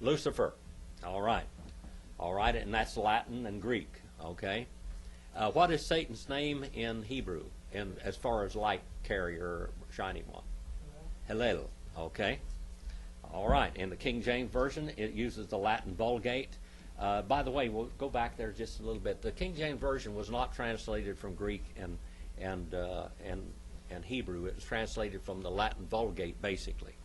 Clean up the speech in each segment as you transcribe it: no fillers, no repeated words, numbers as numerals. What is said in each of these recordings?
Lucifer. All right. All right, and that's Latin and Greek. Okay. What is Satan's name in Hebrew, as far as light carrier, shining one? Hillel. Okay. All right. In the King James Version, it uses the Latin Vulgate. By the way, we'll go back there just a little bit. The King James Version was not translated from Greek and Hebrew. It was translated from the Latin Vulgate, basically.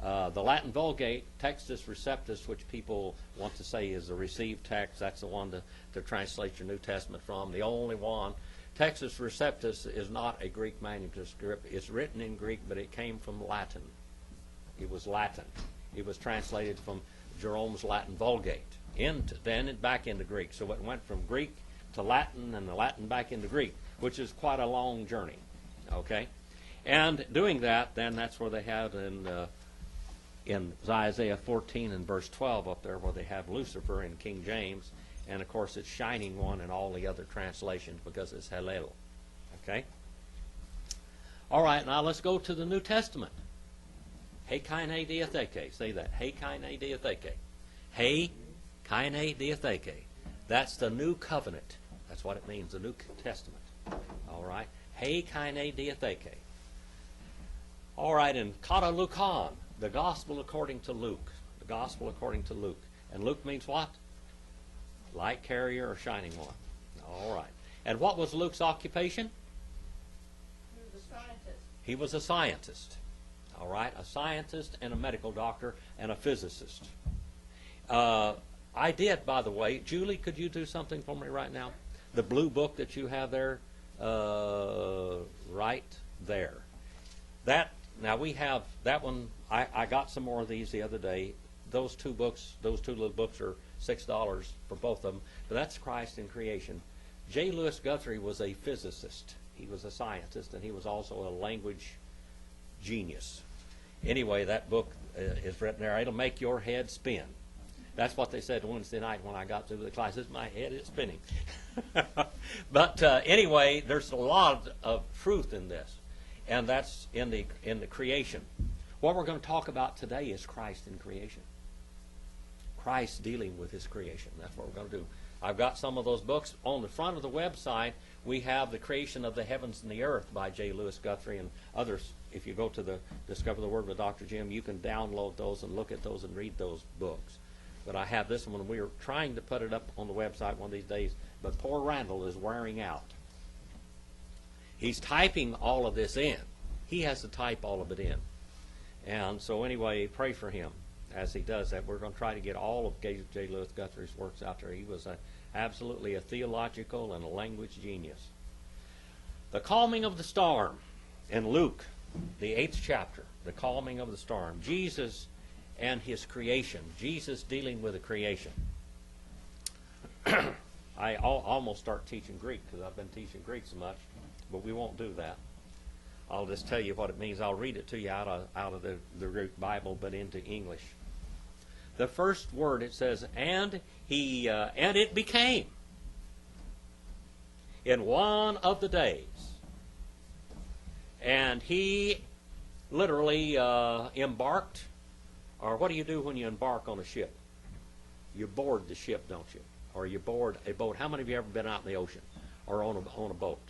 The Latin Vulgate, Textus Receptus, which people want to say is the received text, that's the one to translate your New Testament from, the only one. Textus Receptus is not a Greek manuscript. It's written in Greek, but it came from Latin. It was Latin. It was translated from Jerome's Latin Vulgate, then back into Greek. So it went from Greek to Latin, and the Latin back into Greek, which is quite a long journey. Okay? And doing that, then that's where they have in Isaiah 14 and verse 12 up there, where they have Lucifer in King James, and of course it's shining one in all the other translations because it's Hillel. Okay? All right, now let's go to the New Testament. Heikaine diatheke. Say that. Heikaine diatheke. Heikaine diatheke. That's the new covenant. That's what it means, the New Testament. All right? Heikaine diatheke. All right, and kata lukan. The Gospel according to Luke. The Gospel according to Luke. And Luke means what? Light carrier or shining one. All right. And what was Luke's occupation? He was a scientist. He was a scientist. All right. A scientist and a medical doctor and a physicist. I did, by the way. Julie, could you do something for me right now? The blue book that you have there, right there. Now we have that one. I got some more of these the other day. Those two little books are $6 for both of them. But that's Christ in Creation. J. Lewis Guthrie was a physicist. He was a scientist, and he was also a language genius. Anyway, that book is written there. It'll make your head spin. That's what they said Wednesday night when I got through the classes. My head is spinning. But anyway, there's a lot of truth in this. And that's in the creation. What we're going to talk about today is Christ in creation. Christ dealing with his creation. That's what we're going to do. I've got some of those books. On the front of the website, we have The Creation of the Heavens and the Earth by J. Lewis Guthrie and others. If you go to the Discover the Word with Dr. Jim, you can download those and look at those and read those books. But I have this one. We are trying to put it up on the website one of these days, but poor Randall is wearing out. He's typing all of this in. He has to type all of it in. And so anyway, pray for him as he does that. We're going to try to get all of J. Lewis Guthrie's works out there. He was absolutely a theological and a language genius. The calming of the storm in Luke, the 8th chapter, the calming of the storm. Jesus and his creation. Jesus dealing with the creation. I almost start teaching Greek because I've been teaching Greek so much, but we won't do that. I'll just tell you what it means. I'll read it to you out of the Greek Bible, but into English. The first word, it says, and it became in one of the days. And he literally embarked, or what do you do when you embark on a ship? You board the ship, don't you? Or you board a boat. How many of you have ever been out in the ocean or on a boat?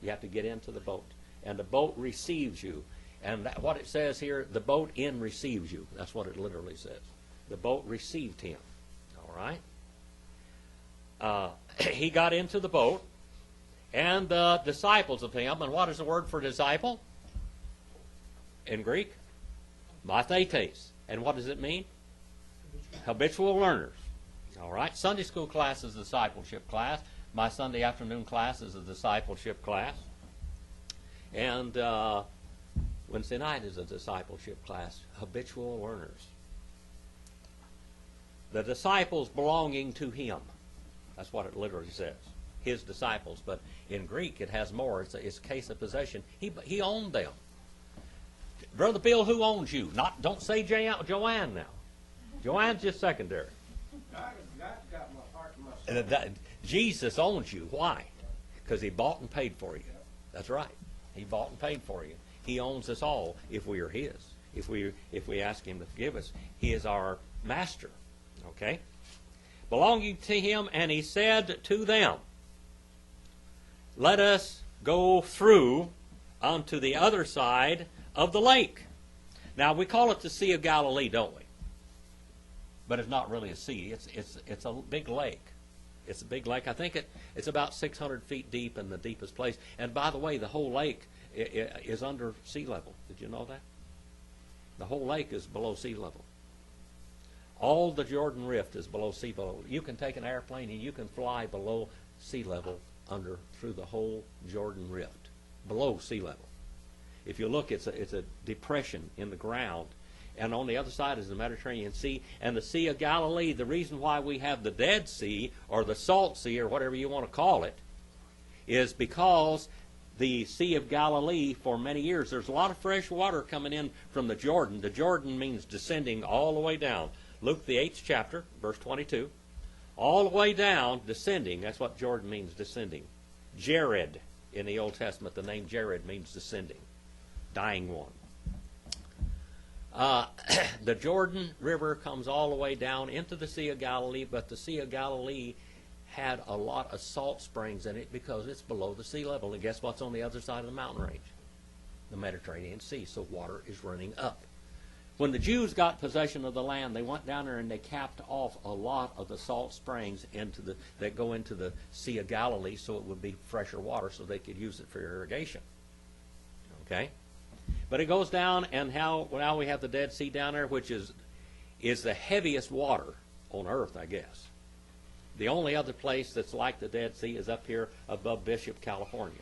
You have to get into the boat. And the boat receives you. And what it says here, the boat in receives you. That's what it literally says. The boat received him. All right? He got into the boat, and the disciples of him. And what is the word for disciple in Greek? Mathetes. And what does it mean? Habitual learners. All right? Sunday school class is a discipleship class. My Sunday afternoon class is a discipleship class. And Wednesday night is a discipleship class, habitual learners. The disciples belonging to him. That's what it literally says. His disciples. But in Greek it has more. It's a case of possession. He owned them. Brother Bill, who owns you? Don't say Joanne now. Joanne's just secondary. God got my heart and my soul. Jesus owns you. Why? Because he bought and paid for you. That's right. He bought and paid for you. He owns us all if we are his. If we ask him to forgive us, he is our master. Okay? Belonging to him, and he said to them, let us go through onto the other side of the lake. Now, we call it the Sea of Galilee, don't we? But it's not really a sea. It's a big lake. It's a big lake. I think it's about 600 feet deep in the deepest place. And by the way, the whole lake is under sea level. Did you know that? The whole lake is below sea level. All the Jordan Rift is below sea level. You can take an airplane and you can fly below sea level through the whole Jordan Rift, below sea level. If you look, it's a depression in the ground, and on the other side is the Mediterranean Sea and the Sea of Galilee. The reason why we have the Dead Sea or the Salt Sea or whatever you want to call it is because the Sea of Galilee, for many years, there's a lot of fresh water coming in from the Jordan. The Jordan means descending all the way down. Luke, the 8th chapter, verse 22. All the way down, descending. That's what Jordan means, descending. Jared, in the Old Testament, the name Jared means descending. Dying one. The Jordan River comes all the way down into the Sea of Galilee, but the Sea of Galilee had a lot of salt springs in it because it's below the sea level. And guess what's on the other side of the mountain range? The Mediterranean Sea. So water is running up. When the Jews got possession of the land, they went down there and they capped off a lot of the salt springs that go into the Sea of Galilee, so it would be fresher water so they could use it for irrigation. Okay? But it goes down, and now we have the Dead Sea down there, which is the heaviest water on earth, I guess. The only other place that's like the Dead Sea is up here above Bishop, California.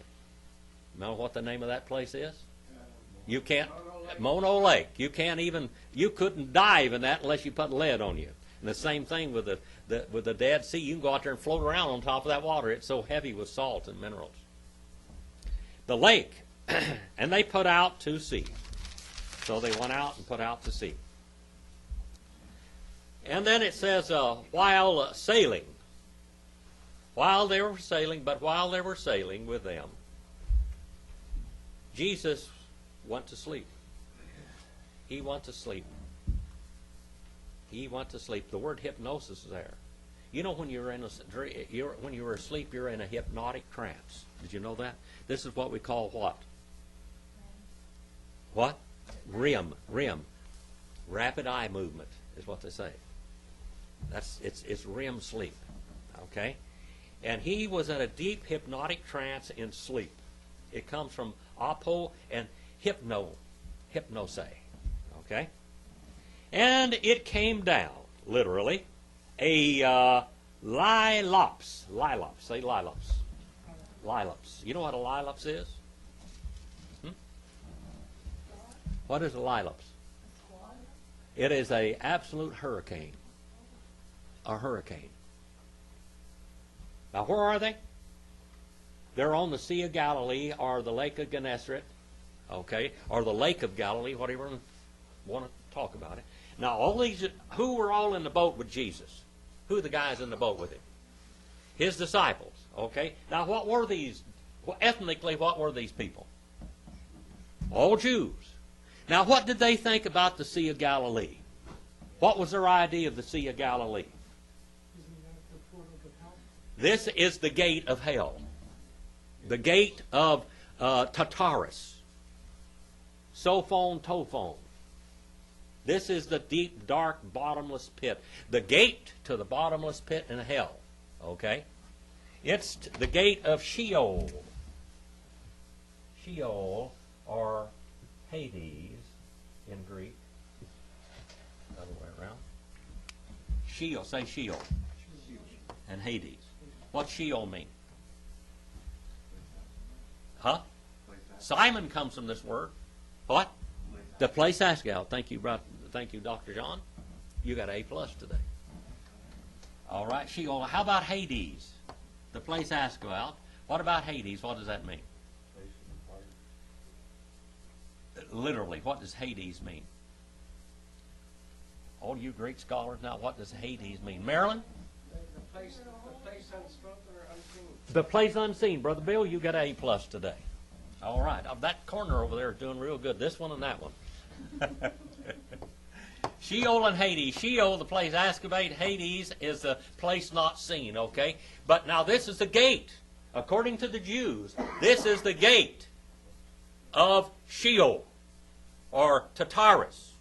Remember what the name of that place is? You can't, Mono Lake. You couldn't dive in that unless you put lead on you. And the same thing with the Dead Sea. You can go out there and float around on top of that water. It's so heavy with salt and minerals. The lake, and they put out to sea. So they went out and put out to sea. And then it says, while sailing. While they were sailing with them, Jesus went to sleep. He went to sleep. He went to sleep. The word hypnosis is there. You know, when you were asleep, you're in a hypnotic trance. Did you know that? This is what we call what? What? REM. Rapid eye movement is what they say. It's REM sleep. Okay? And he was in a deep hypnotic trance in sleep. It comes from apo and hypnose. Okay? And it came down, literally, a lilops. Say lilops. Lilops. You know what a lilops is? What is a lilops? It is an absolute hurricane. A hurricane. Now, where are they? They're on the Sea of Galilee or the Lake of Gennesaret, okay, or the Lake of Galilee, whatever you want to talk about it. Now, all these, who were all in the boat with Jesus? Who are the guys in the boat with him? His disciples, okay. Now, what were these? Ethnically, what were these people? All Jews. Now, what did they think about the Sea of Galilee? What was their idea of the Sea of Galilee? This is the gate of hell. The gate of Tartarus. Sophon, Tophon. This is the deep, dark, bottomless pit. The gate to the bottomless pit in hell. Okay? It's the gate of Sheol. Sheol, or Hades in Greek. Other way around. Sheol, say Sheol. And Hades. What's Sheol mean? Huh? Simon comes from this word. What? The place Asgal. Thank you, Dr. John. You got A+ today. All right, Sheol. How about Hades? The place Asgal. What about Hades? What does that mean? Literally, what does Hades mean? All you Greek scholars now, what does Hades mean? Marilyn? The place unspoken or unseen. The place unseen. Brother Bill, you got A+ today. All right. That corner over there is doing real good. This one and that one. Sheol and Hades. Sheol, the place excavate. Hades is the place not seen, okay? But now this is the gate. According to the Jews, this is the gate of Sheol or Tartarus.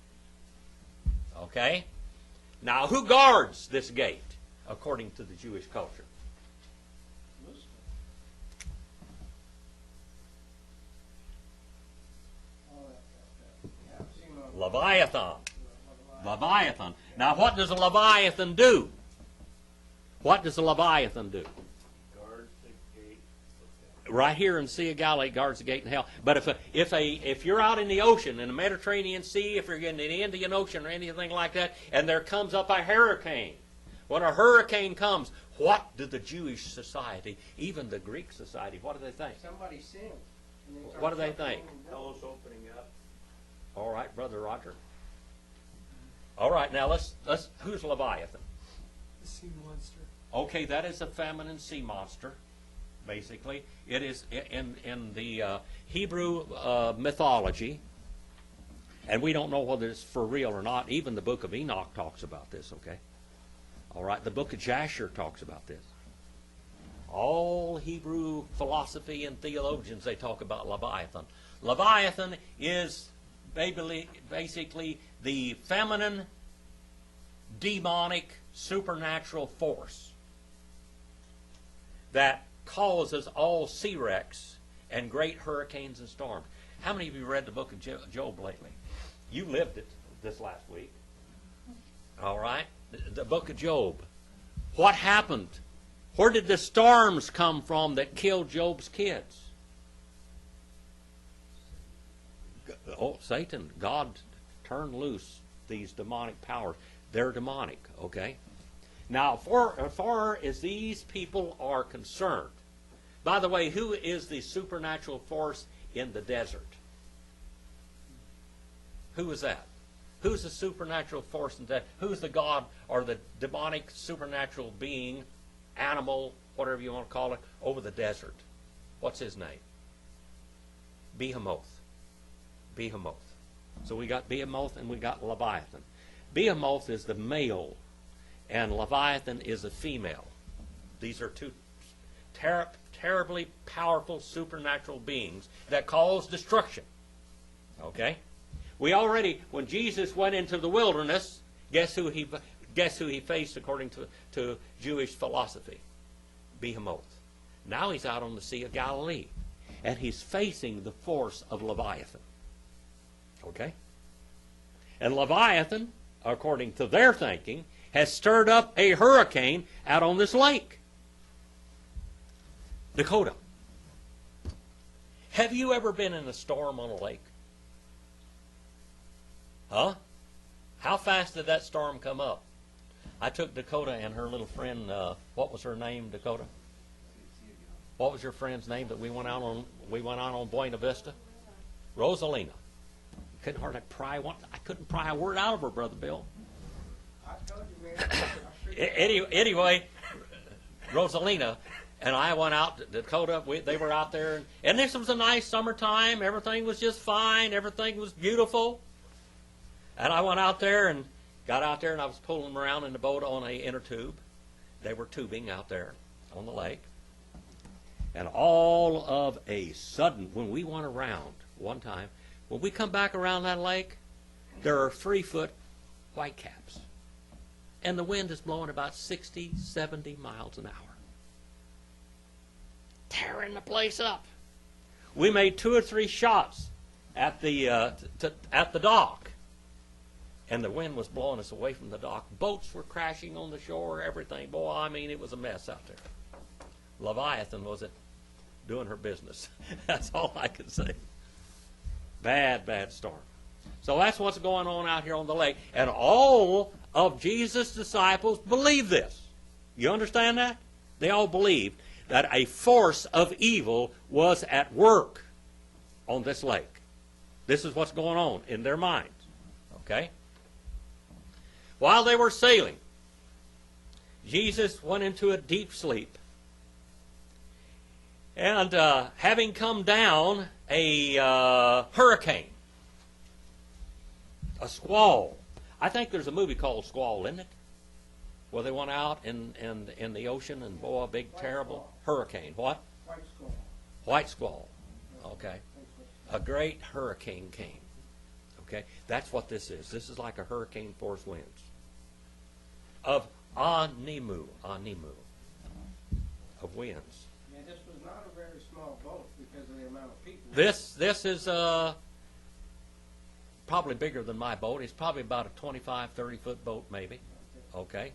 Okay? Now, who guards this gate according to the Jewish culture? Leviathan. Leviathan. Now, what does a Leviathan do? What does a Leviathan do? Guards the gate. Right here in the Sea of Galilee, guards the gate in hell. But if you're out in the ocean, in the Mediterranean Sea, if you're in the Indian Ocean or anything like that, and there comes up a hurricane, when a hurricane comes, what do the Jewish society, even the Greek society, what do they think? Somebody sinned. What do they think? Hell's opening up. All right, Brother Roger. All right, now let's who's Leviathan? The sea monster. Okay, that is a feminine sea monster, basically. It is in the Hebrew mythology, and we don't know whether it's for real or not. Even the book of Enoch talks about this, okay? All right, the book of Jasher talks about this. All Hebrew philosophy and theologians, they talk about Leviathan. Leviathan is basically the feminine, demonic, supernatural force that causes all sea wrecks and great hurricanes and storms. How many of you read the book of Job lately? You lived it this last week. All right? The book of Job. What happened? Where did the storms come from that killed Job's kids? Oh, Satan. God turned loose these demonic powers. They're demonic, okay? Now, as far as these people are concerned, by the way, who is the supernatural force in the desert? Who is that? Who's the supernatural force in that? Who's the God or the demonic supernatural being, animal, whatever you want to call it, over the desert? What's his name? Behemoth. Behemoth. So we got Behemoth and we got Leviathan. Behemoth is the male and Leviathan is the female. These are two terribly powerful supernatural beings that cause destruction. Okay? We already, when Jesus went into the wilderness, guess who he faced according to Jewish philosophy? Behemoth. Now he's out on the Sea of Galilee, and he's facing the force of Leviathan. Okay? And Leviathan, according to their thinking, has stirred up a hurricane out on this lake. Dakota. Have you ever been in a storm on a lake? Huh? How fast did that storm come up? I took Dakota and her little friend, what was her name, Dakota? What was your friend's name that we went out on Buena Vista? Rosalina. Couldn't hardly pry one. I couldn't pry a word out of her, Brother Bill. I told you, man. Anyway, Rosalina and I went out to Dakota. They were out there, and this was a nice summertime. Everything was just fine. Everything was beautiful. And I went out there and got out there, and I was pulling them around in the boat on a inner tube. They were tubing out there on the lake. And all of a sudden, when we went around one time, when we come back around that lake, there are 3-foot whitecaps. And the wind is blowing about 60, 70 miles an hour. Tearing the place up. We made 2 or 3 shots at the dock. And the wind was blowing us away from the dock. Boats were crashing on the shore, everything. Boy, I mean, it was a mess out there. Leviathan was doing her business. That's all I can say. Bad, bad storm. So that's what's going on out here on the lake. And all of Jesus' disciples believe this. You understand that? They all believed that a force of evil was at work on this lake. This is what's going on in their minds. Okay? While they were sailing, Jesus went into a deep sleep. And having come down a hurricane, a squall. I think there's a movie called Squall, isn't it? Where they went out in the ocean and, boy, a big, terrible hurricane. What? White squall. White squall. Okay. A great hurricane came. Okay? That's what this is. This is like a hurricane force winds. Of animu. Of winds. Yeah, this was not a very small boat because of the amount of people. This is probably bigger than my boat. It's probably about a 25, 30-foot boat maybe. Okay?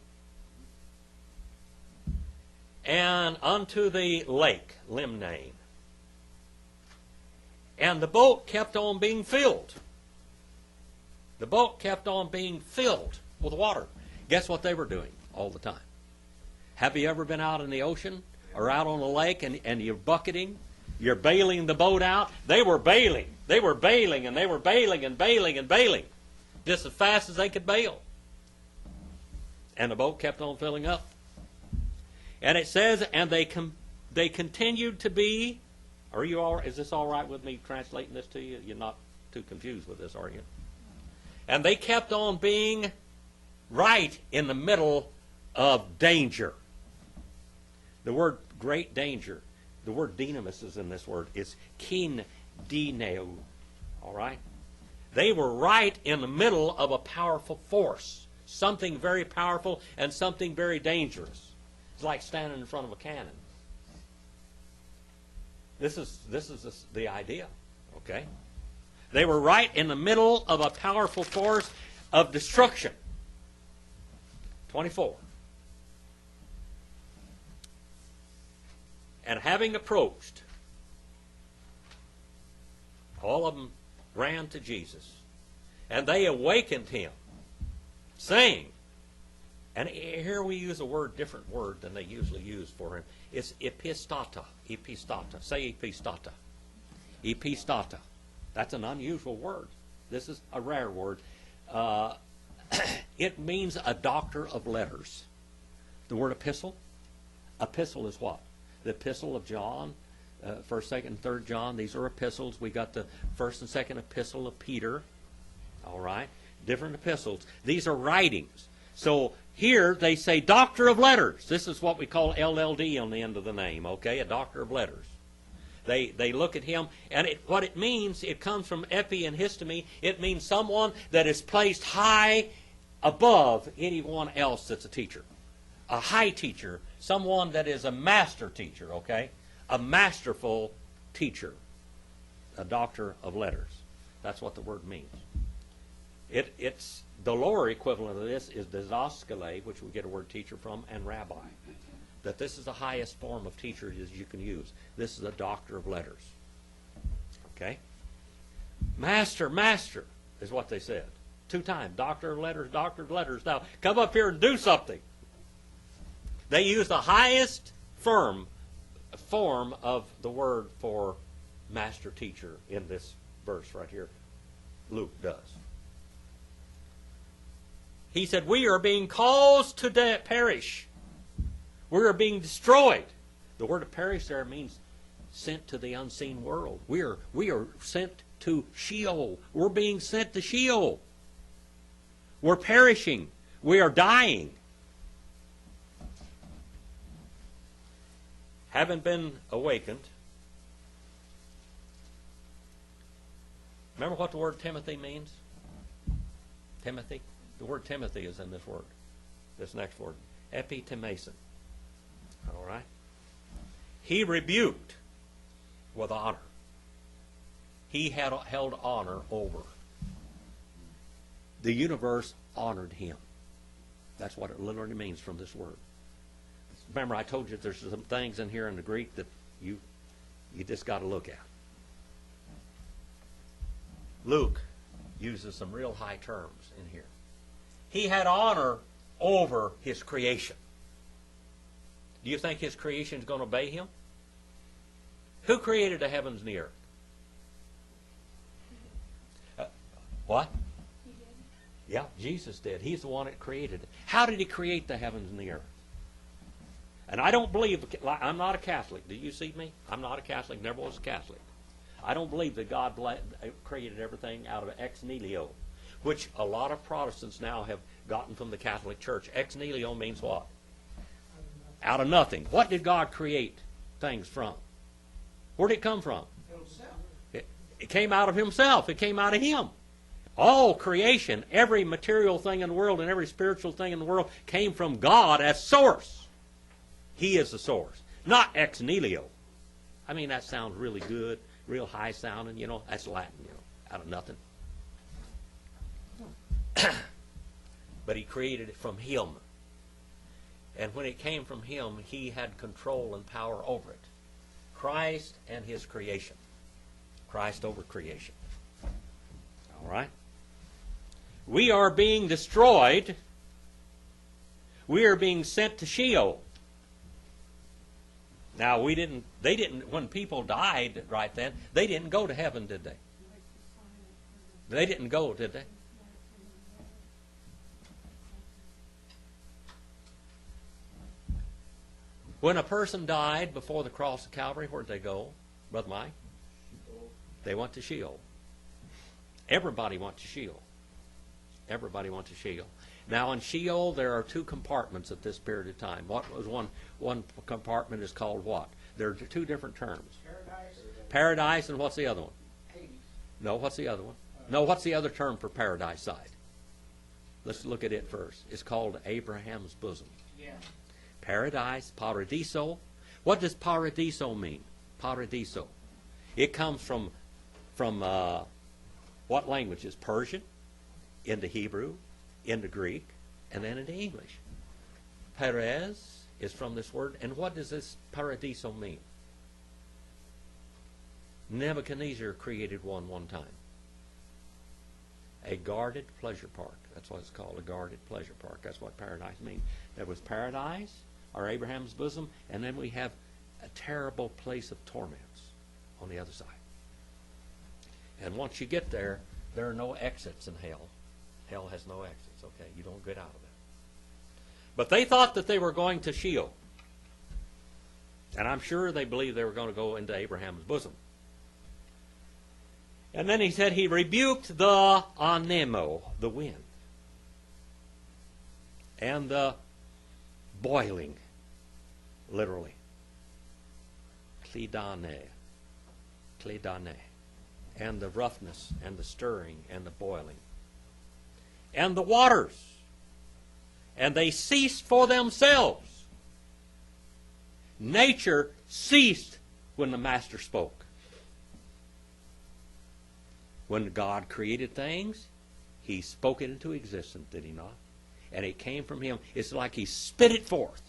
And unto the lake, Limnane. And the boat kept on being filled. The boat kept on being filled with water. Guess what they were doing all the time? Have you ever been out in the ocean or out on a lake and you're bucketing? You're bailing the boat out? They were bailing. They were bailing and they were bailing and bailing and bailing just as fast as they could bail. And the boat kept on filling up. And it says, and they continued to be, is this all right with me translating this to you? You're not too confused with this, are you? And they kept on being right in the middle of danger. The word great danger, the word dynamis is in this word. It's kin dineo. All right? They were right in the middle of a powerful force. Something very powerful and something very dangerous. It's like standing in front of a cannon. This is the idea, okay? They were right in the middle of a powerful force of destruction. 24. And having approached, all of them ran to Jesus, and they awakened him, saying, and here we use a different word than they usually use for him. It's epistata. Epistata. Say epistata. Epistata. That's an unusual word. This is a rare word. It means a doctor of letters. The word epistle. Epistle is what? The epistle of John, 1st, 2nd, and 3rd John. These are epistles. We got the 1st and 2nd epistle of Peter. All right? Different epistles. These are writings. So here they say doctor of letters. This is what we call LLD on the end of the name, okay? A doctor of letters. They look at him, and what it means, it comes from epi and histemi. It means someone that is placed high above anyone else that's a teacher. A high teacher, someone that is a master teacher, okay? A masterful teacher. A doctor of letters. That's what the word means. It's the lower equivalent of this is didaskale, which we get a word teacher from, and rabbi. That this is the highest form of teacher as you can use. This is a doctor of letters. Okay? Master, master, is what they said. 2 times. Doctor of letters, doctor of letters. Now, come up here and do something. They use the highest form of the word for master teacher in this verse right here. Luke does. He said, we are being caused to perish. We are being destroyed. The word of perish there means sent to the unseen world. We are sent to Sheol. We're being sent to Sheol. We're perishing. We are dying. Having been awakened. Remember what the word Timothy means? Timothy? The word Timothy is in this word. This next word. Epitimason. All right? He rebuked with honor. He had held honor over. The universe honored him. That's what it literally means from this word. Remember, I told you there's some things in here in the Greek that you just got to look at. Luke uses some real high terms in here. He had honor over his creation. Do you think his creation is going to obey him? Who created the heavens and the earth? What? He did. Yeah, Jesus did. He's the one that created it. How did he create the heavens and the earth? And I don't believe, I'm not a Catholic. Do you see me? I'm not a Catholic, never was a Catholic. I don't believe that God created everything out of ex nihilo. which a lot of Protestants now have gotten from the Catholic Church. Ex nihilo means what? Out of nothing. What did God create things from? Where did it come from? Himself. It came out of himself. It came out of him. All creation, every material thing in the world and every spiritual thing in the world came from God as source. He is the source, not ex nihilo. I mean, that sounds really good, real high sounding, you know. That's Latin, you know, out of nothing. But he created it from him. And when it came from him, he had control and power over it. Christ and his creation. Christ over creation. All right? We are being destroyed. We are being sent to Sheol. Now, they didn't, when people died right then, they didn't go to heaven, did they? They didn't go, did they? When a person died before the cross of Calvary, where'd they go, Brother Mike? They went to Sheol. Everybody went to Sheol. Everybody went to Sheol. Now in Sheol there are two compartments at this period of time. What was one compartment is called what? There are two different terms. Paradise. Paradise, and what's the other one? Hades. No, what's the other one? No, what's the other term for paradise side? Let's look at it first. It's called Abraham's bosom. Yeah. Paradise, paradiso. What does paradiso mean? Paradiso. It comes from what languages? Persian, into Hebrew, into Greek, and then into English. Perez is from this word. And what does this paradiso mean? Nebuchadnezzar created one time. A guarded pleasure park. That's what it's called, a guarded pleasure park. That's what paradise means. There was paradise, or Abraham's bosom, and then we have a terrible place of torments on the other side. And once you get there, there are no exits in hell. Hell has no exits, okay? You don't get out of it. But they thought that they were going to Sheol. And I'm sure they believed they were going to go into Abraham's bosom. And then he said he rebuked the anemo, the wind, and the boiling, literally. Klidane. And the roughness and the stirring and the boiling. And the waters. And they ceased for themselves. Nature ceased when the Master spoke. When God created things, he spoke it into existence, did he not? And it came from him. It's like he spit it forth.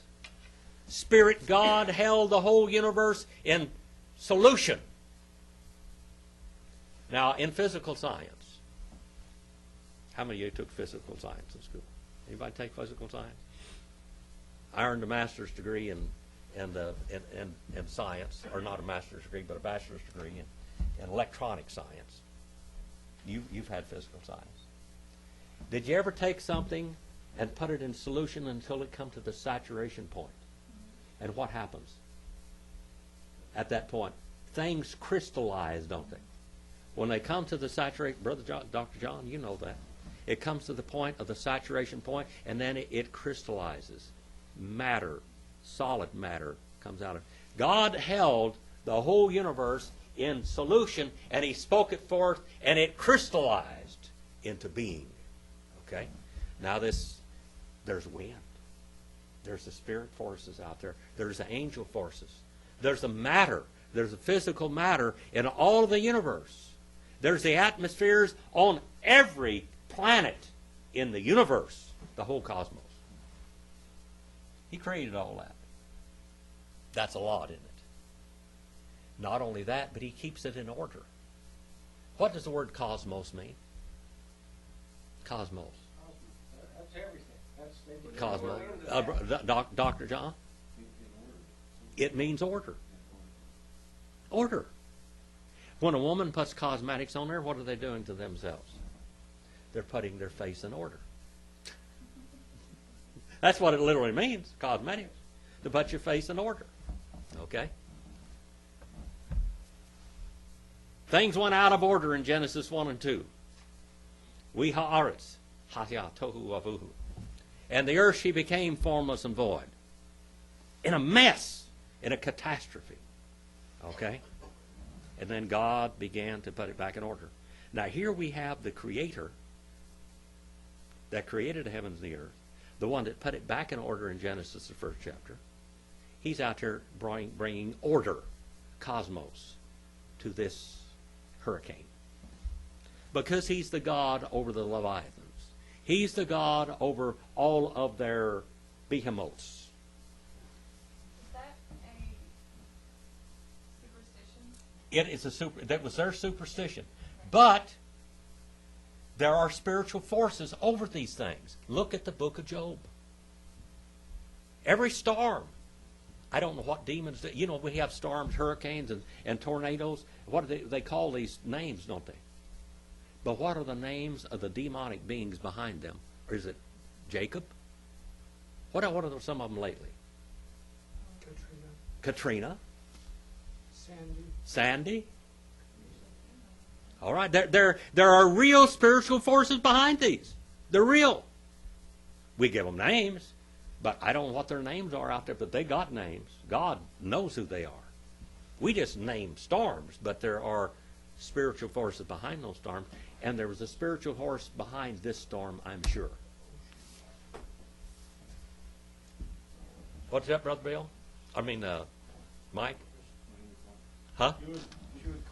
Spirit God held the whole universe in solution. Now, in physical science, how many of you took physical science in school? Anybody take physical science? I earned a master's degree in science, or not a master's degree, but a bachelor's degree in electronic science. You've had physical science. Did you ever take something and put it in solution until it comes to the saturation point? And what happens? At that point, things crystallize, don't they? When they come to the saturation, Dr. John, you know that. It comes to the point of the saturation point, and then it crystallizes. Matter, solid matter, comes out of it. God held the whole universe in solution, and he spoke it forth, and it crystallized into being. Okay? Now there's wind. There's the spirit forces out there. There's the angel forces. There's the matter. There's the physical matter in all of the universe. There's the atmospheres on every planet in the universe, the whole cosmos. He created all that. That's a lot, isn't it? Not only that, but he keeps it in order. What does the word cosmos mean? Cosmos. That's everything. That's Cosmos. Dr. John? It means order. Order. When a woman puts cosmetics on there, what are they doing to themselves? They're putting their face in order. That's what it literally means, cosmetics. To put your face in order. Okay? Things went out of order in Genesis 1 and 2. We haaretz, hasya tohu wavuhu. And the earth, she became formless and void. In a mess, in a catastrophe. Okay? And then God began to put it back in order. Now here we have the Creator that created the heavens and the earth, the one that put it back in order in Genesis, the first chapter. He's out there bringing order, cosmos, to this hurricane. Because he's the God over the Leviathans. He's the God over all of their behemoths. Is that a superstition? It is that was their superstition. But there are spiritual forces over these things. Look at the book of Job. Every storm. I don't know what demons do. You know, we have storms, hurricanes, and tornadoes. What do they call these names, don't they? But what are the names of the demonic beings behind them? Or is it Jacob? What are some of them lately? Katrina. Sandy. All right, there are real spiritual forces behind these. They're real. We give them names, but I don't know what their names are out there, but they got names. God knows who they are. We just name storms, but there are spiritual forces behind those storms, and there was a spiritual force behind this storm, I'm sure. What's that, Brother Bill? I mean, Mike? Huh? She was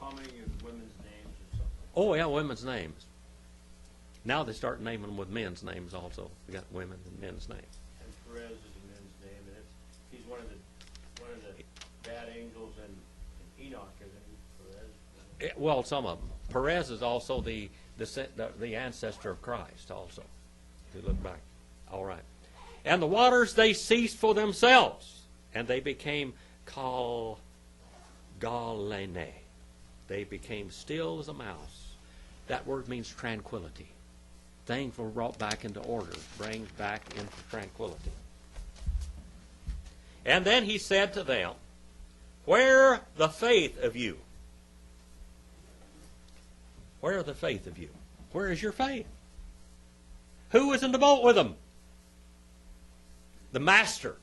commenting on women's names or something. Oh, yeah, women's names. Now they start naming them with men's names also. We got women and men's names. And Perez is a men's name, and he's one of the bad angels and Enoch, isn't he? Perez. Well, some of them. Perez is also the ancestor of Christ also. If you look back. All right. And the waters, they ceased for themselves, and they became galene. They became still as a mouse. That word means tranquility. Things were brought back into order, bring back into tranquility. And then he said to them, "Where the faith of you?" Where are the faith of you? Where is your faith? Who was in the boat with them? The master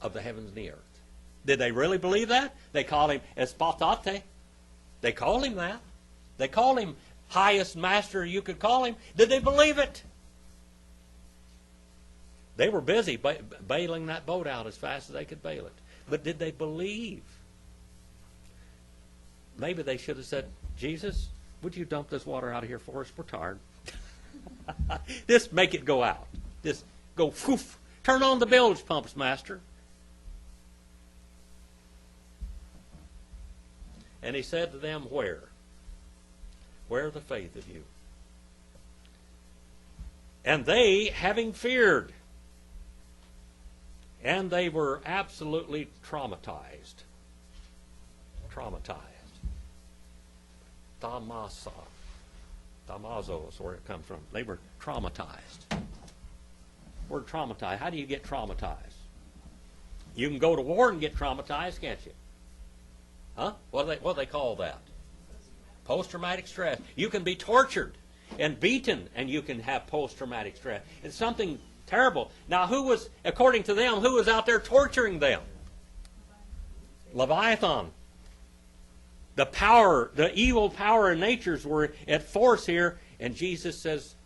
of the heavens and the earth. Did they really believe that? They call him Espatate. They call him that. They call him highest master you could call him. Did they believe it? They were busy bailing that boat out as fast as they could bail it. But did they believe? Maybe they should have said, "Jesus, would you dump this water out of here for us? We're tired." Just make it go out. Just go, whoof. Turn on the bilge pumps, master. And he said to them, "Where? Where the faith of you?" And they, having feared, and they were absolutely traumatized. Traumatized. Thamazo is where it comes from. They were traumatized. Word traumatized. How do you get traumatized? You can go to war and get traumatized, can't you? Huh? What do they call that? Post-traumatic stress. You can be tortured and beaten, and you can have post-traumatic stress. It's something terrible. Now, according to them, who was out there torturing them? Leviathan. The power, the evil power and natures were at force here, and Jesus says,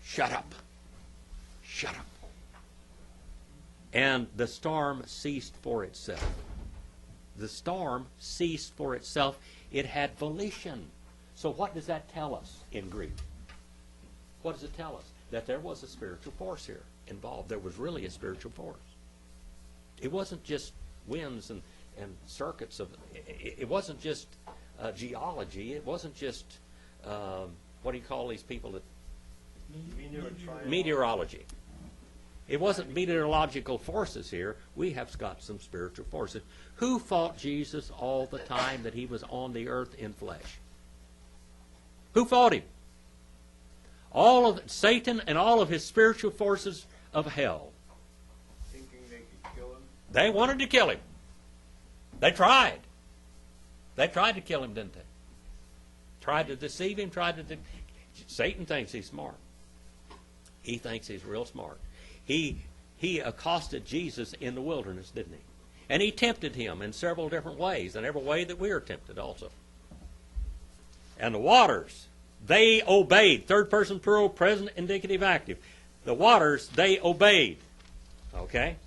"Shut up. Shut up." And the storm ceased for itself. The storm ceased for itself. It had volition. So what does that tell us in Greek? What does it tell us? That there was a spiritual force here involved. There was really a spiritual force. It wasn't just winds and circuits of. It wasn't just geology. It wasn't just what do you call these people that meteorology. It wasn't meteorological forces here. We have got some spiritual forces. Who fought Jesus all the time that he was on the earth in flesh? Who fought him? All of Satan and all of his spiritual forces of hell. Thinking they could kill him. They wanted to kill him. They tried. They tried to kill him, didn't they? Tried to deceive him, tried to Satan thinks he's smart. He thinks he's real smart. He accosted Jesus in the wilderness, didn't he? And he tempted him in several different ways, and every way that we are tempted also. And the waters, they obeyed. Third person plural, present, indicative, active. The waters, they obeyed. Okay?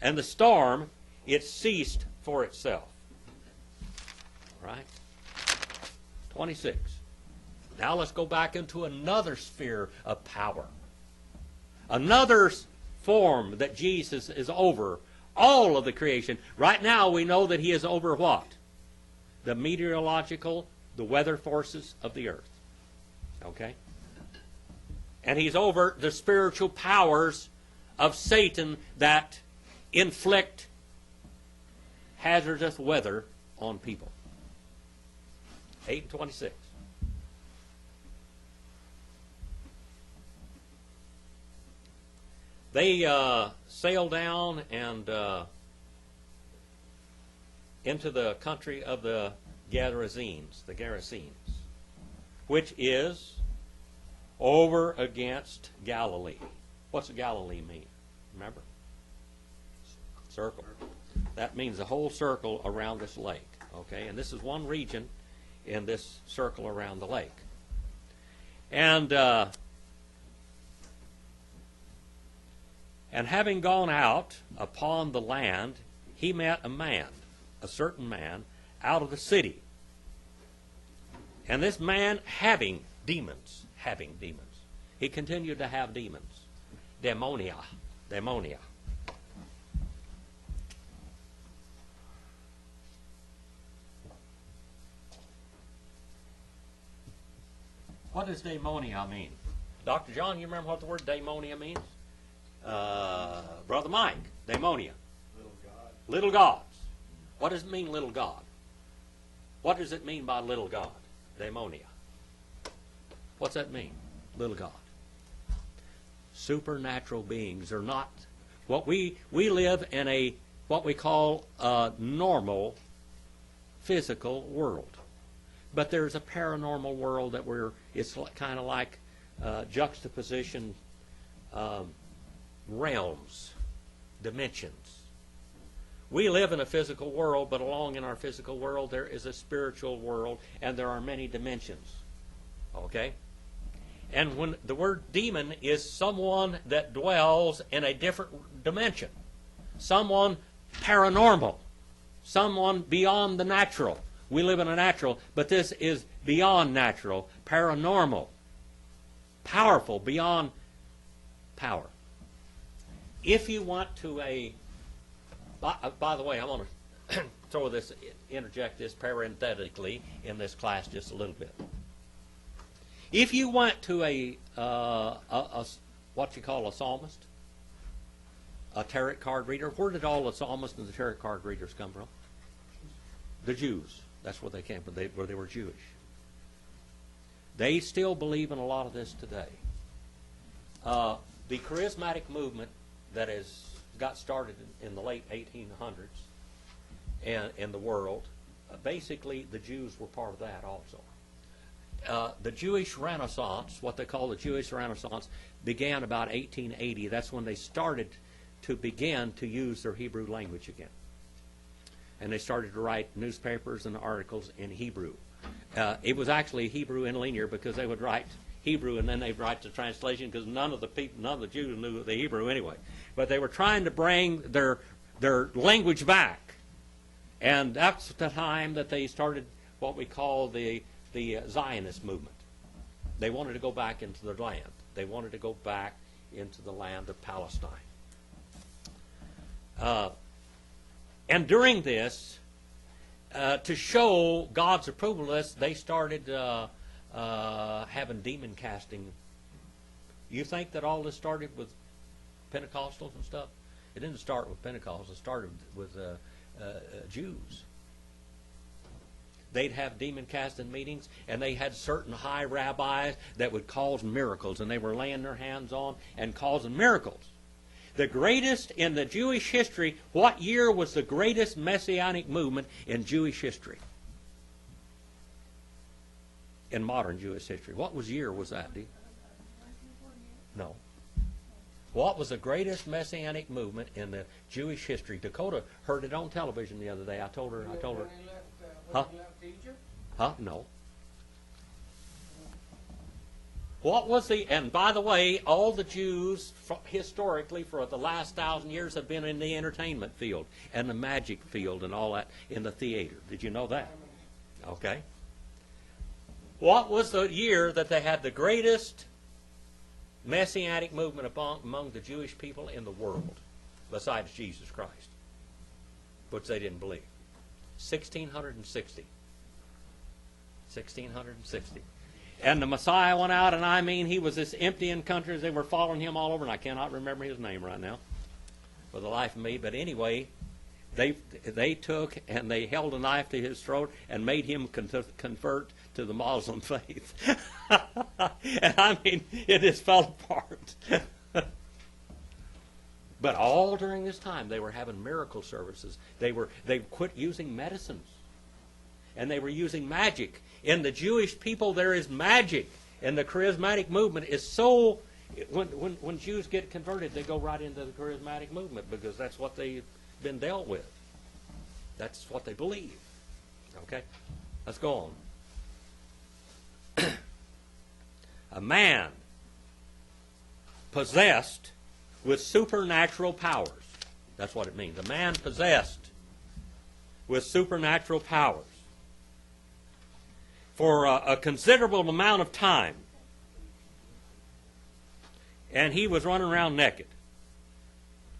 And the storm, it ceased for itself. All right? 26. Now let's go back into another sphere of power. Another form that Jesus is over all of the creation. Right now we know that he is over what? The meteorological, the weather forces of the earth. Okay? And he's over the spiritual powers of Satan that inflict hazardous weather on people. 8 and 26. They sailed down and into the country of the Gerasenes, which is over against Galilee. What's Galilee mean? Remember? Circle. That means the whole circle around this lake. Okay, and this is one region in this circle around the lake. And having gone out upon the land, he met a certain man, out of the city. And this man having demons. He continued to have demons. Demonia. What does daimonia mean? Dr. John, you remember what the word daimonia means? Brother Mike, daimonia. Little gods. What does it mean, little god? What does it mean by little god? Daimonia. What's that mean? Little god. Supernatural beings are not what we live in a what we call a normal physical world. But there's a paranormal world that it's kind of like juxtaposition realms, dimensions. We live in a physical world, but along in our physical world there is a spiritual world, and there are many dimensions. Okay? And when the word demon is someone that dwells in a different dimension, someone paranormal, someone beyond the natural. We live in a natural, but this is beyond natural, paranormal, powerful, beyond power. If you want to by the way, I'm going to interject this parenthetically in this class just a little bit. If you went to a what you call a psalmist, a tarot card reader, where did all the psalmists and the tarot card readers come from? The Jews. That's where they came from, where they were Jewish. They still believe in a lot of this today. The charismatic movement that got started in the late 1800s in the world, basically the Jews were part of that also. The Jewish Renaissance, what they call the Jewish Renaissance, began about 1880. That's when they started to begin to use their Hebrew language again. And they started to write newspapers and articles in Hebrew. It was actually Hebrew interlinear because they would write Hebrew and then they'd write the translation because none of the Jews knew the Hebrew anyway. But they were trying to bring their language back. And that's the time that they started what we call the Zionist movement. They wanted to go back into their land. They wanted to go back into the land of Palestine. And during this, to show God's approval of this, they started having demon casting. You think that all this started with Pentecostals and stuff? It didn't start with Pentecostals. It started with Jews. They'd have demon casting meetings, and they had certain high rabbis that would cause miracles, and they were laying their hands on and causing miracles. The greatest in the Jewish history, what year was the greatest messianic movement in Jewish history? in modern Jewish history. What year was that? No. What was the greatest messianic movement in the Jewish history? Dakota heard it on television the other day. I told her. When he left, Huh? he left Egypt? Huh? No. What was and by the way, all the Jews historically for the last 1,000 years have been in the entertainment field and the magic field and all that in the theater. Did you know that? Okay. What was the year that they had the greatest messianic movement among the Jewish people in the world besides Jesus Christ, which they didn't believe? 1660. 1660. And the Messiah went out, and I mean, he was this emptying countries. They were following him all over, and I cannot remember his name right now for the life of me. But anyway, they took and they held a knife to his throat and made him convert to the Muslim faith. And I mean, it just fell apart. But all during this time, they were having miracle services. They quit using medicines, and they were using magic. In the Jewish people, there is magic, and the charismatic movement is so. When Jews get converted, they go right into the charismatic movement because that's what they've been dealt with. That's what they believe. Okay, let's go on. A man possessed with supernatural powers. That's what it means. A man possessed with supernatural powers for a considerable amount of time. And he was running around naked.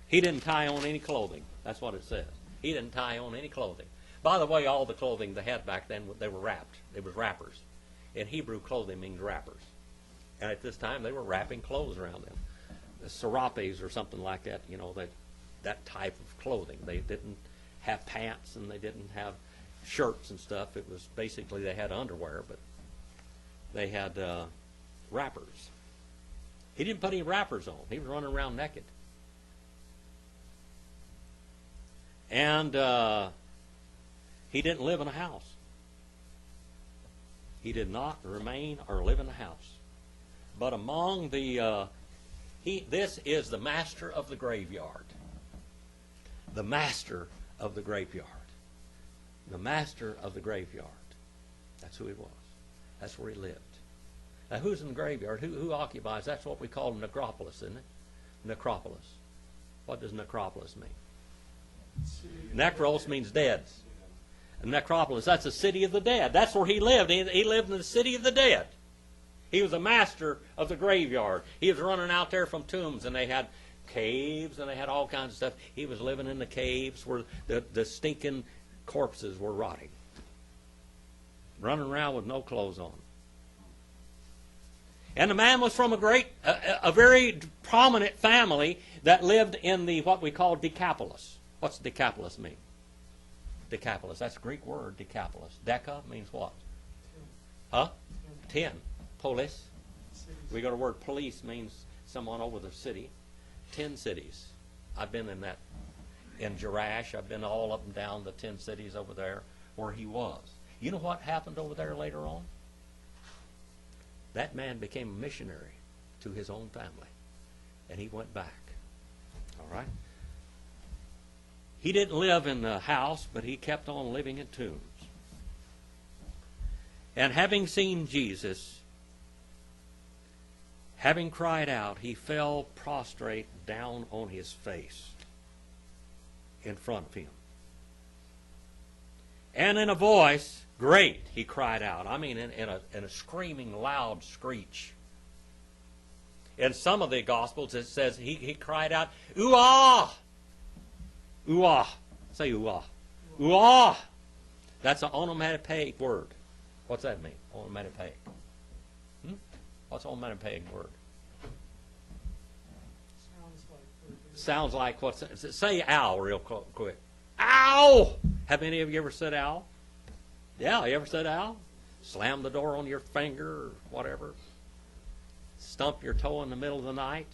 He didn't tie on any clothing. That's what it says. He didn't tie on any clothing. By the way, all the clothing they had back then, they were wrapped. It was wrappers. In Hebrew, clothing means wrappers. And at this time, they were wrapping clothes around them. The serapes or something like that, you know, that type of clothing. They didn't have pants and they didn't have shirts and stuff. It was basically they had underwear, but they had wrappers. He didn't put any wrappers on. He was running around naked. And he didn't live in a house. He did not remain or live in a house. But among the, this is the master of the graveyard. The master of the graveyard. The master of the graveyard. That's who he was. That's where he lived. Now, who's in the graveyard? Who occupies? That's what we call necropolis, isn't it? Necropolis. What does necropolis mean? Necros means dead. And necropolis, that's the city of the dead. That's where he lived. He lived in the city of the dead. He was a master of the graveyard. He was running out there from tombs, and they had caves, and they had all kinds of stuff. He was living in the caves where the stinking corpses were rotting. Running around with no clothes on. And the man was from a very prominent family that lived in the what we call Decapolis. What's Decapolis mean? Decapolis. That's a Greek word, Decapolis. Deca means what? Huh? 10. Polis. We got a word police means someone over the city. 10 cities. I've been in that. In Jerash, I've been all up and down the 10 cities over there where he was. You know what happened over there later on? That man became a missionary to his own family. And he went back. All right? He didn't live in the house, but he kept on living in tombs. And having seen Jesus, having cried out, he fell prostrate down on his face in front of him. And in a voice great, he cried out. I mean, in a screaming, loud screech. In some of the Gospels, it says he cried out, "Ooh-ah! Ooh-ah." Say ooh-ah. Ooh-ah! That's an onomatopoeic word. What's that mean? Onomatopoeic. What's an onomatopoeic word? Sounds like what's... Say ow real quick. Ow! Have any of you ever said ow? Yeah, you ever said ow? Slam the door on your finger or whatever. Stump your toe in the middle of the night.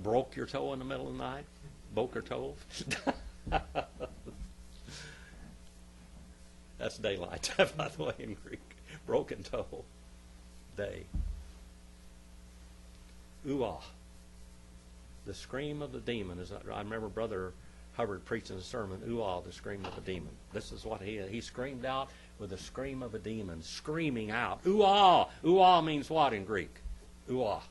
Broke your toe in the middle of the night. Broke your toe. That's daylight, by the way, in Greek. broken toe day. Ooh-ah. The scream of the demon is, I remember Brother Hubbard preaching a sermon, ooh-ah, the scream of a demon. This is what he screamed out with the scream of a demon, screaming out. Ooh-ah. Ooh-ah means what in Greek? Ooh-ah.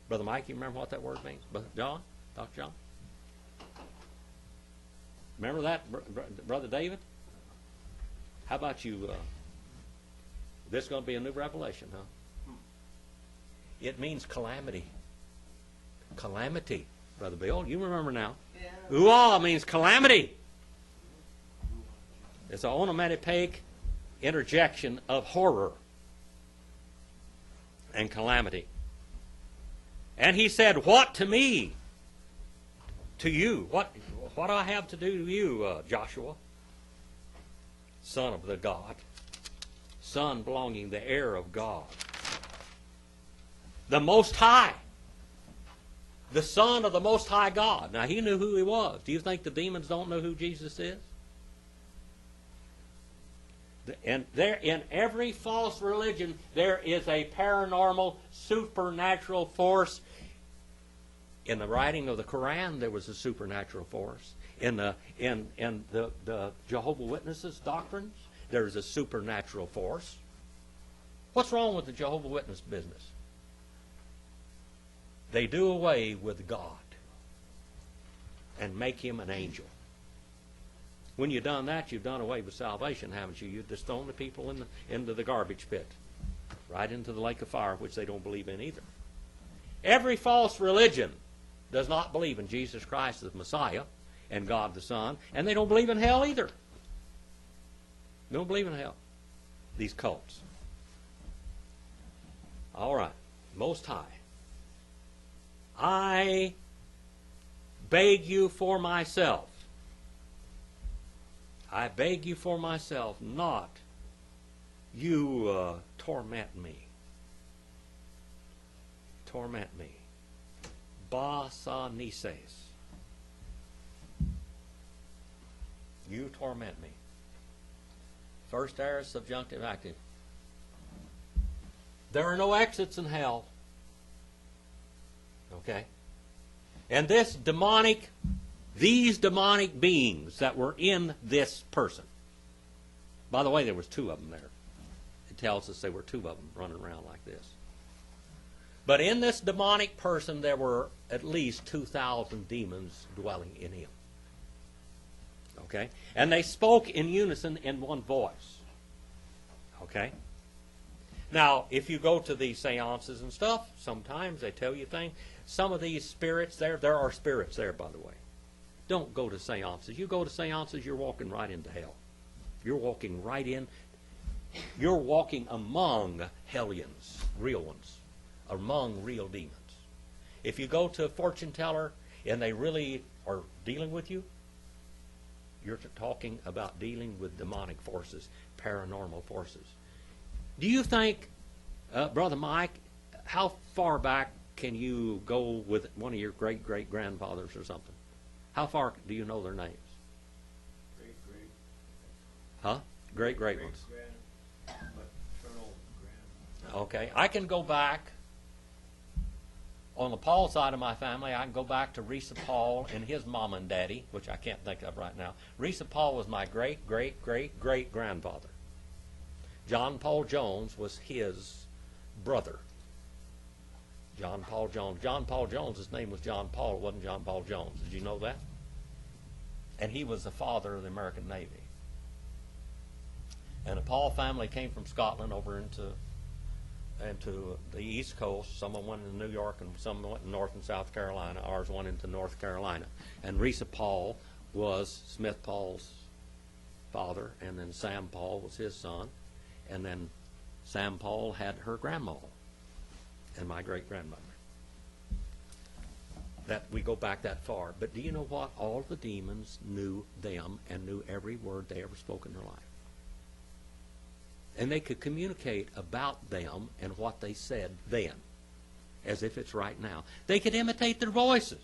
Brother Mike, you remember what that word means? Brother John? Dr. John? Remember that, Brother David? How about you? This is going to be a new revelation, huh? It means calamity. Calamity, Brother Bill. You remember now. Yeah. Ooh-ah means calamity. It's an onomatopoeic interjection of horror and calamity. And he said, what to me? To you. What do I have to do to you, Joshua? Son of the God. Son belonging the heir of God. The Most High. The Son of the Most High God. Now, he knew who he was. Do you think the demons don't know who Jesus is? And there, in every false religion, there is a paranormal, supernatural force. In the writing of the Quran, there was a supernatural force. In the Jehovah's Witnesses doctrines, there is a supernatural force. What's wrong with the Jehovah's Witness business? They do away with God and make him an angel. When you've done that, you've done away with salvation, haven't you? You've just thrown the people into the garbage pit, right into the lake of fire, which they don't believe in either. Every false religion does not believe in Jesus Christ as Messiah and God the Son, and they don't believe in hell either. They don't believe in hell. These cults. All right. Most High. I beg you for myself. I beg you for myself, not you torment me. Torment me. Basanises. You torment me. First aorist, subjunctive, active. There are no exits in hell. Okay? And these demonic beings that were in this person. By the way, there was two of them there. It tells us there were two of them running around like this. But in this demonic person, there were at least 2,000 demons dwelling in him. Okay? And they spoke in unison in one voice. Okay? Now, if you go to these seances and stuff, sometimes they tell you things. Some of these spirits, there are spirits there, by the way. Don't go to seances. You go to seances, you're walking right into hell. You're walking right in. You're walking among hellions, real ones, among real demons. If you go to a fortune teller and they really are dealing with you, you're talking about dealing with demonic forces, paranormal forces. Do you think, Brother Mike, how far back can you go with one of your great-great-grandfathers or something? How far do you know their names? Great-great. Huh? Great-great ones. Maternal grand. Okay. I can go back, on the Paul side of my family, I can go back to Risa Paul and his mom and daddy, which I can't think of right now. Risa Paul was my great-great-great-great-grandfather. John Paul Jones was his brother. John Paul Jones. John Paul Jones, his name was John Paul. It wasn't John Paul Jones. Did you know that? And he was the father of the American Navy. And the Paul family came from Scotland over into the East Coast. Some went into New York and some went to North and South Carolina. Ours went into North Carolina. And Risa Paul was Smith Paul's father, and then Sam Paul was his son. And then Sam Paul had her grandma and my great-grandmother. That we go back that far. But do you know what? All the demons knew them and knew every word they ever spoke in their life. And they could communicate about them and what they said then, as if it's right now. They could imitate their voices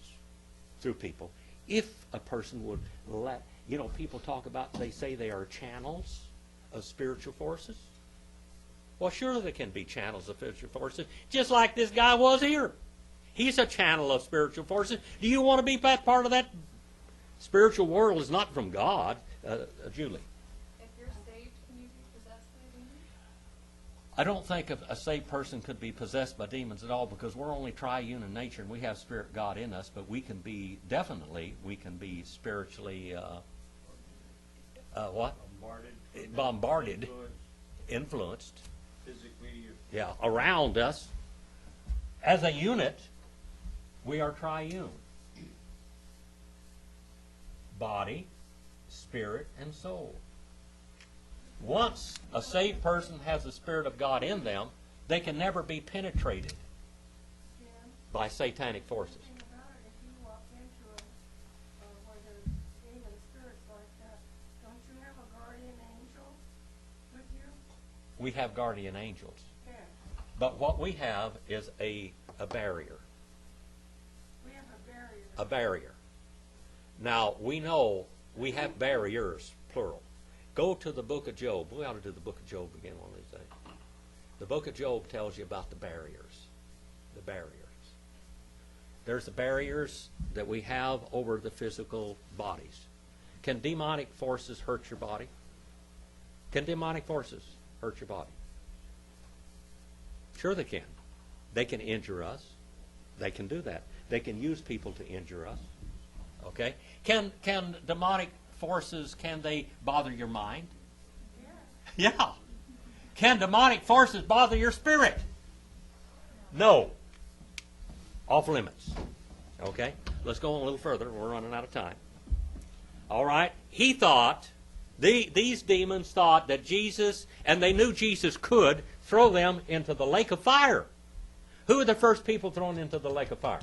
through people. If a person would let, people talk about, they say they are channels of spiritual forces. Well, sure there can be channels of spiritual forces, just like this guy was here. He's a channel of spiritual forces. Do you want to be part of that? Spiritual world is not from God, Julie. If you're saved, can you be possessed by a demon? I don't think a saved person could be possessed by demons at all, because we're only triune in nature and we have Spirit God in us, but we can be spiritually what? Bombarded, influenced, physically. yeah, around us. As a unit, we are triune. Body, spirit, and soul. Once a saved person has the Spirit of God in them, they can never be penetrated Yeah. by satanic forces. Think about it, if you walk into where there's demon spirits like that, don't you have a guardian angel with you? We have guardian angels. Yeah. But what we have is a barrier. We have a barrier. A barrier. Now, we know we have barriers, plural. Go to the book of Job. We ought to do the book of Job again one of these days. The book of Job tells you about the barriers. The barriers. There's the barriers that we have over the physical bodies. Can demonic forces hurt your body? Can demonic forces hurt your body? Sure they can. They can injure us. They can do that. They can use people to injure us. Okay? Can demonic forces, can they bother your mind? Yeah. Yeah. Can demonic forces bother your spirit? No. Off limits. Okay? Let's go on a little further. We're running out of time. All right? He thought, these demons thought that Jesus, and they knew Jesus could throw them into the lake of fire. Who were the first people thrown into the lake of fire?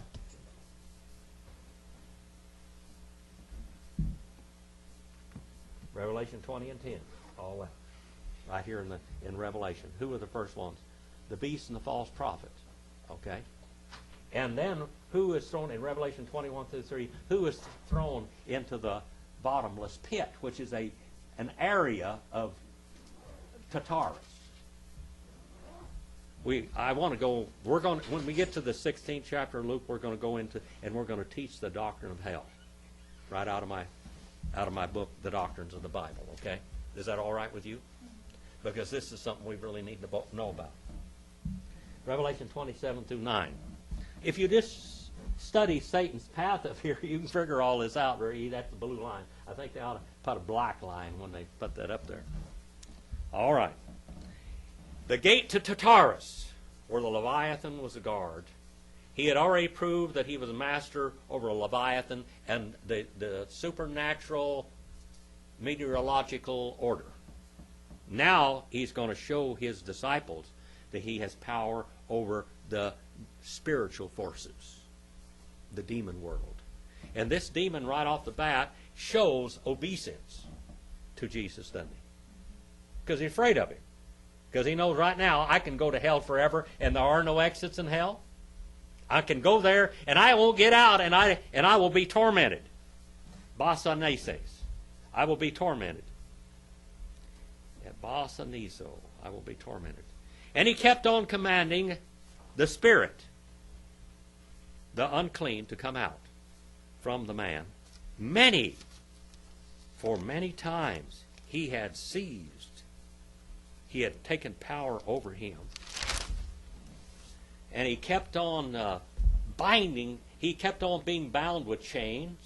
Revelation 20 and 10. All that. Right here in Revelation. Who were the first ones? The beast and the false prophet. Okay? And then who is thrown in Revelation 21 through 3? Who is thrown into the bottomless pit, which is an area of Tartarus. I want to go. When we get to the 16th chapter of Luke, we're going to go into and we're going to teach the doctrine of hell, right out of my book, The Doctrines of the Bible. Okay, is that all right with you? Because this is something we really need to know about. Revelation 27 through 9. If you just study Satan's path up here, you can figure all this out. That's the blue line. I think they ought to put a black line when they put that up there. All right. The gate to Tartarus, where the Leviathan was a guard. He had already proved that he was a master over a Leviathan and the supernatural meteorological order. Now he's going to show his disciples that he has power over the spiritual forces, the demon world. And this demon right off the bat shows obeisance to Jesus, doesn't he? Because he's afraid of him. Because he knows right now, I can go to hell forever and there are no exits in hell. I can go there and I won't get out and I will be tormented. Basa neses. I will be tormented. At Basa neso, I will be tormented. And he kept on commanding the spirit, the unclean, to come out from the man. For many times he had seized. He had taken power over him. And he kept on binding. He kept on being bound with chains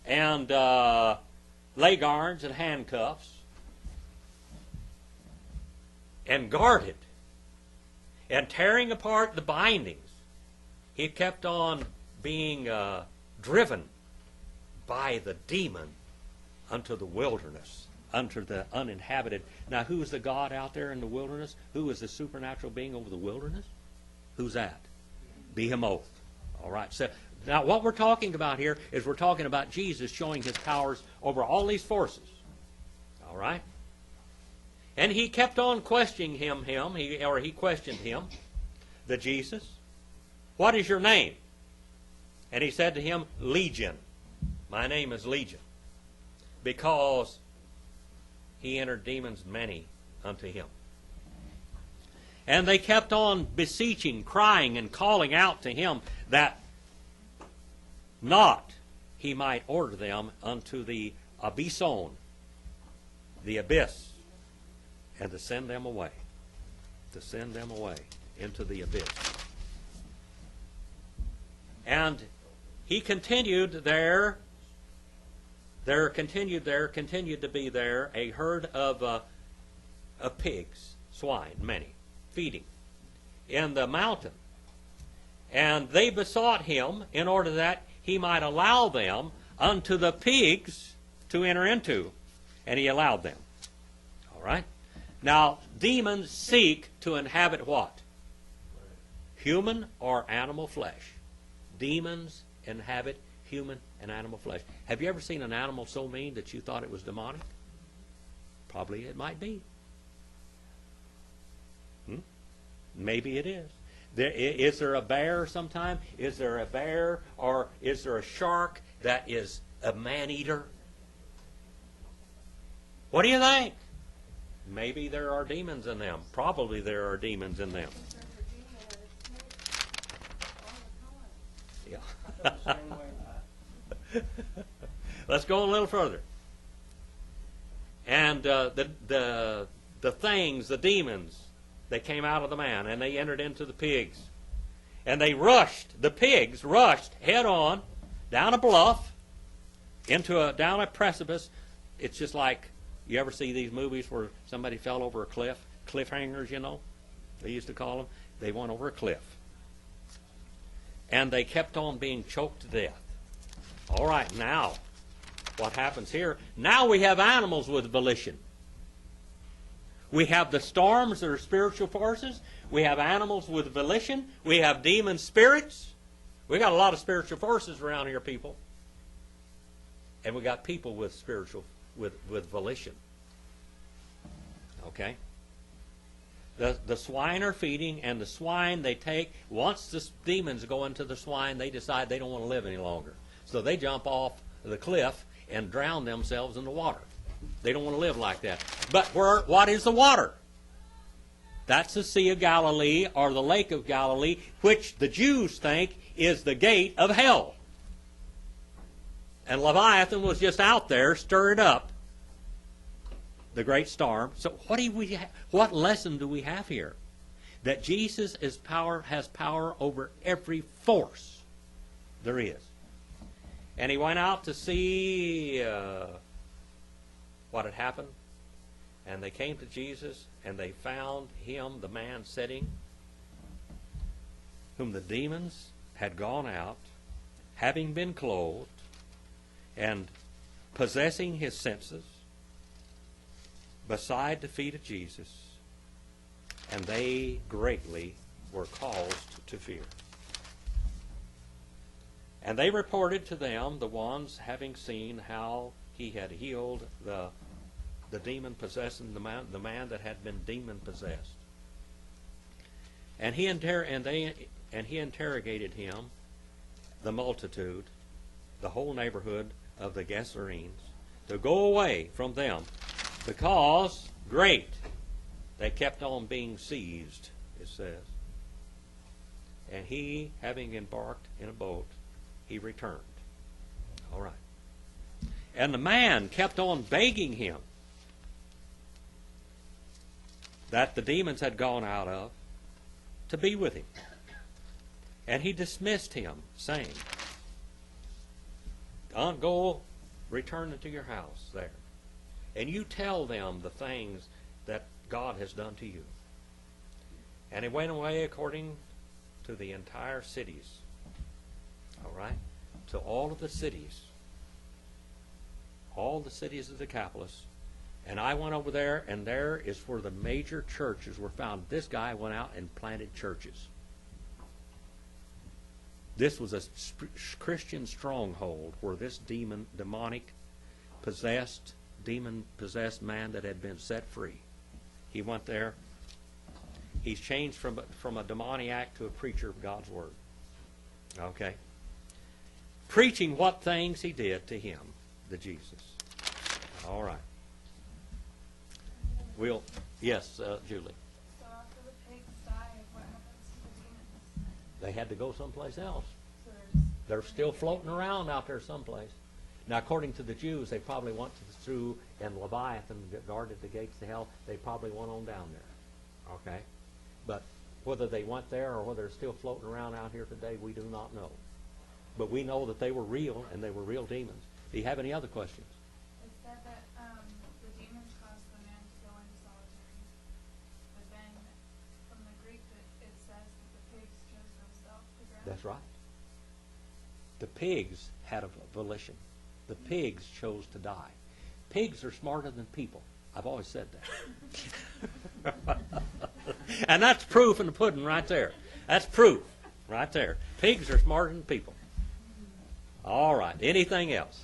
and leg irons and handcuffs and guarded and tearing apart the bindings. He kept on being driven by the demon unto the wilderness, unto the uninhabited. Now, who is the God out there in the wilderness? Who is the supernatural being over the wilderness? Who's that? Behemoth. All right. So now what we're talking about here is we're talking about Jesus showing his powers over all these forces. All right. And he kept on questioning he questioned him, the Jesus. What is your name? And he said to him, Legion. My name is Legion. Because he entered demons many unto him. And they kept on beseeching, crying, and calling out to him that not he might order them unto the abysson, the abyss, and to send them away. To send them away into the abyss. And he continued continued to be there a herd of pigs, swine, many, feeding in the mountain. And they besought him in order that he might allow them unto the pigs to enter into. And he allowed them. All right? Now, demons seek to inhabit what? Human or animal flesh. Demons inhabit human and animal flesh. Have you ever seen an animal so mean that you thought it was demonic? Probably it might be. Maybe it is. Is there a bear sometime? Is there a bear or is there a shark that is a man-eater? What do you think? Maybe there are demons in them. Probably there are demons in them. Yeah. Let's go a little further. And the things, the demons, they came out of the man and they entered into the pigs. And the pigs rushed head on down a bluff, down a precipice. It's just like, you ever see these movies where somebody fell over a cliff? Cliffhangers, you know, they used to call them. They went over a cliff. And they kept on being choked to death. All right, now, what happens here? Now we have animals with volition. We have the storms that are spiritual forces. We have animals with volition. We have demon spirits. We got a lot of spiritual forces around here, people. And we got people with with volition. Okay? The swine are feeding, and the swine they take, once the demons go into the swine, they decide they don't want to live any longer. So they jump off the cliff and drown themselves in the water. They don't want to live like that. But what is the water? That's the Sea of Galilee or the Lake of Galilee, which the Jews think is the gate of hell. And Leviathan was just out there stirring up the great storm. So what lesson do we have here? That Jesus has power over every force there is. And he went out to see what had happened. And they came to Jesus, and they found him, the man sitting, whom the demons had gone out, having been clothed, and possessing his senses, beside the feet of Jesus, and they greatly were caused to fear. And they reported to them, the ones having seen how he had healed the demon possessing the man that had been demon possessed. And he interrogated him, the multitude, the whole neighborhood of the Gadarenes, to go away from them, because great, they kept on being seized, it says. And he, having embarked in a boat, he returned. All right. And the man kept on begging him that the demons had gone out of to be with him. And he dismissed him, saying, go, return into your house there. And you tell them the things that God has done to you. And he went away according to the entire cities. All right? To all of the cities. All the cities of the Decapolis. And I went over there, and there is where the major churches were found. This guy went out and planted churches. This was a Christian stronghold where this demon-possessed man that had been set free. He went there. He's changed from a demoniac to a preacher of God's Word. Okay? Preaching what things he did to him, the Jesus. All right. So Yes, Julie. after the pigs They had to go someplace else. So They're still floating around out there someplace. Now, according to the Jews, they probably went through and Leviathan guarded the gates to hell. They probably went on down there. Okay? But whether they went there or whether they're still floating around out here today, we do not know. But we know that they were real, and they were real demons. Do you have any other questions? it said that the demons caused the man to go into solitary. But then from the Greek it says that the pigs chose themselves to drown. That's right. The pigs had a volition. The pigs chose to die. Pigs are smarter than people. I've always said that. And that's proof in the pudding right there. That's proof right there. Pigs are smarter than people. All right. Anything else?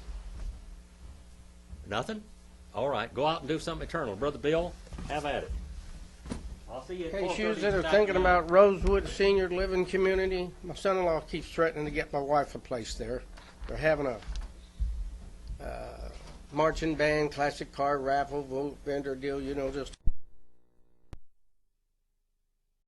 Nothing? All right. Go out and do something eternal. Brother Bill, have at it. I'll see you at In case 4:30 you that are this thinking afternoon. about Rosewood Senior Living Community, my son-in-law keeps threatening to get my wife a place there. They're having a marching band, classic car raffle, vote vendor deal, just